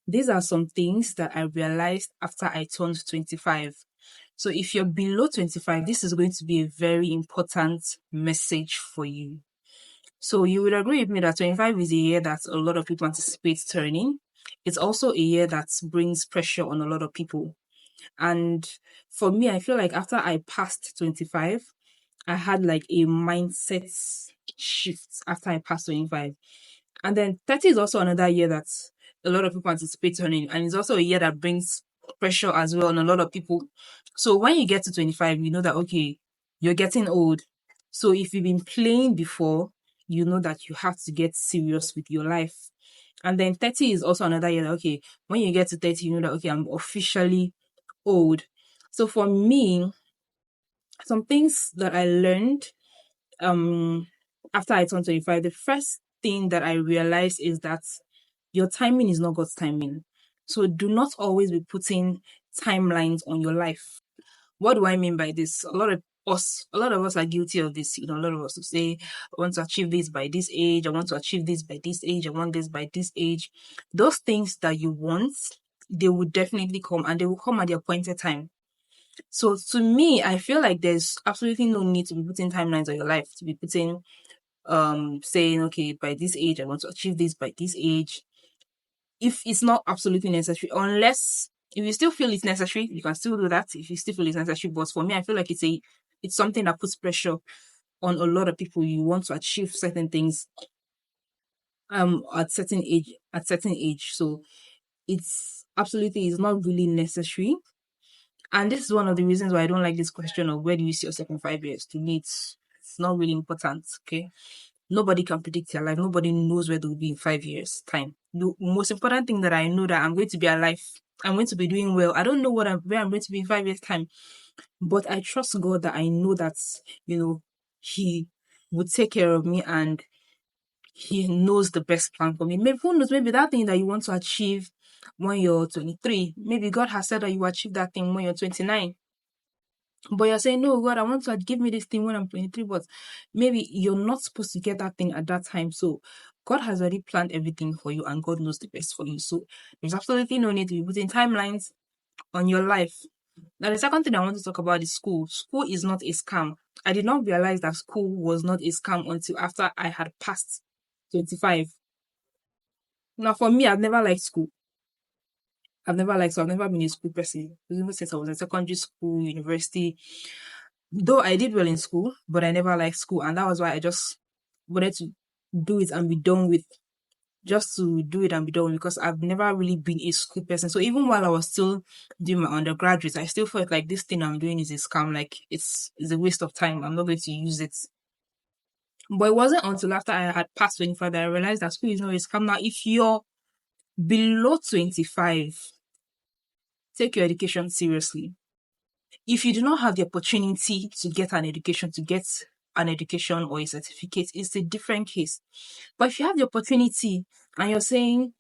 These are some things that I realized after I turned 25. So if you're below 25, this is going to be a very important message for you. So you would agree with me that 25 is a year that a lot of people anticipate turning. It's also a year that brings pressure on a lot of people. And for me, I feel like after I passed 25, I had like a mindset shift after I passed 25. And then 30 is also another year that a lot of people anticipate turning. And it's also a year that brings pressure as well on a lot of people. So when you get to 25, you know that, okay, you're getting old. So if you've been playing before, you know that you have to get serious with your life. And then 30 is also another year that, okay, when you get to 30, you know that, okay, I'm officially old. So for me, some things that I learned um after I turned 25, the first thing that I realized is that your timing is not God's timing. So do not always be putting timelines on your life. What do I mean by this? A lot of us are guilty of this. You know, a lot of us will say, I want to achieve this by this age, I want to achieve this by this age, I want this by this age. Those things that you want, they will definitely come, and they will come at the appointed time. So to me, I feel like there's absolutely no need to be putting timelines on your life, to be putting saying, okay, by this age I want to achieve this by this age. If it's not absolutely necessary, unless if you still feel it's necessary, you can still do that if you still feel it's necessary. But for me, I feel like it's something that puts pressure on a lot of people. You want to achieve certain things at certain age. So it's absolutely is not really necessary. And this is one of the reasons why I don't like this question of where do you see yourself in 5 years. To me, it's not really important. Okay. Nobody can predict your life. Nobody knows where they'll be in 5 years' time. The most important thing that I know that I'm going to be alive. I'm going to be doing well. I don't know where I'm going to be in 5 years' time, but I trust God that I know that He would take care of me and He knows the best plan for me. Maybe who knows? Maybe that thing that you want to achieve when you're 23, maybe God has said that you achieve that thing when you're 29. But you're saying, no, God, I want to give me this thing when I'm 23, but maybe you're not supposed to get that thing at that time. So God has already planned everything for you and God knows the best for you. So there's absolutely no need to be putting timelines on your life. Now, the second thing I want to talk about is school. School is not a scam. I did not realize that school was not a scam until after I had passed 25. Now, for me, I've never liked school. I've never been a school person. Even since I was in secondary school, university, though I did well in school, but I never liked school, and that was why I just wanted to do it and be done with. Just to do it and be done with, because I've never really been a school person. So even while I was still doing my undergraduate, I still felt like this thing I'm doing is a scam. Like it's a waste of time. I'm not going to use it. But it wasn't until after I had passed 25 that I realized that school is not a scam. Now, if you're below 25, take your education seriously. If you do not have the opportunity to get an education or a certificate, it's a different case. But if you have the opportunity and you're saying,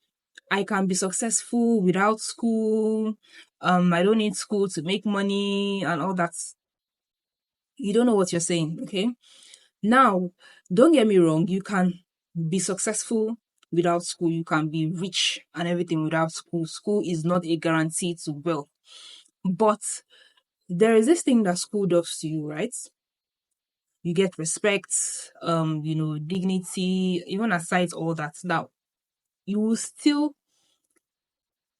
I can be successful without school, I don't need school to make money and all that, you don't know what you're saying, okay? Now, don't get me wrong, you can be successful without school, you can be rich and everything without school. School is not a guarantee to wealth. But there is this thing that school does to you, right? You get respect, dignity, even aside all that. Now, you will still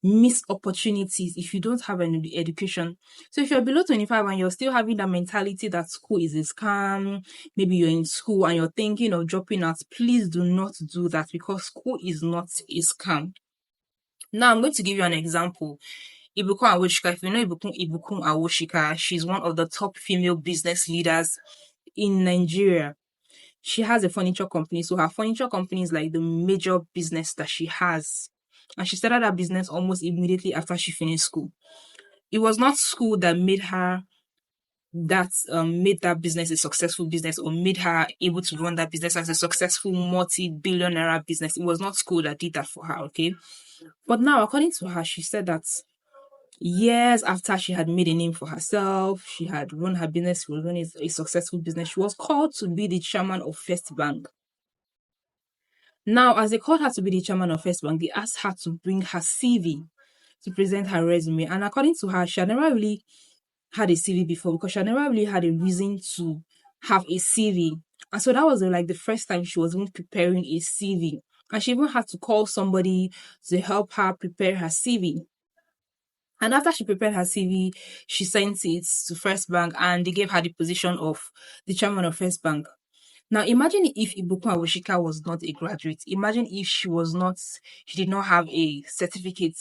miss opportunities if you don't have an education. So if you're below 25 and you're still having that mentality that school is a scam, maybe you're in school and you're thinking of dropping out, please do not do that, because school is not a scam. Now I'm going to give you an example. Ibukun Awoshika, if you know Ibukun Awoshika, she's one of the top female business leaders in Nigeria. She has a furniture company. So her furniture company is like the major business that she has. And she started that business almost immediately after she finished school. It was not school that made that business a successful business, or made her able to run that business as a successful multi-billionaire business. It was not school that did that for her, okay? But now, according to her, she said that years after she had made a name for herself, she had run her business, she was running a successful business, she was called to be the chairman of First Bank. Now, as they called her to be the chairman of First Bank, they asked her to bring her CV to present her resume. And according to her, she had never really had a CV before because she had never really had a reason to have a CV. And so that was like the first time she was even preparing a CV. And she even had to call somebody to help her prepare her CV. And after she prepared her CV, she sent it to First Bank and they gave her the position of the chairman of First Bank. Now imagine if Ibukun Awosika was not a graduate. Imagine if she did not have a certificate.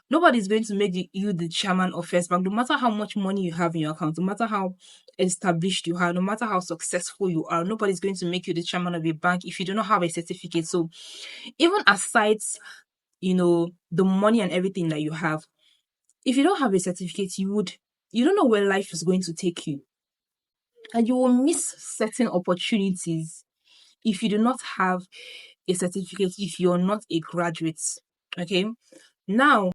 Nobody's going to make you the chairman of First Bank, no matter how much money you have in your account, no matter how established you are, no matter how successful you are. Nobody's going to make you the chairman of a bank if you do not have a certificate. So even aside, the money and everything that you have, if you don't have a certificate, you don't know where life is going to take you. And you will miss certain opportunities if you do not have a certificate, if you're not a graduate. Okay. Now,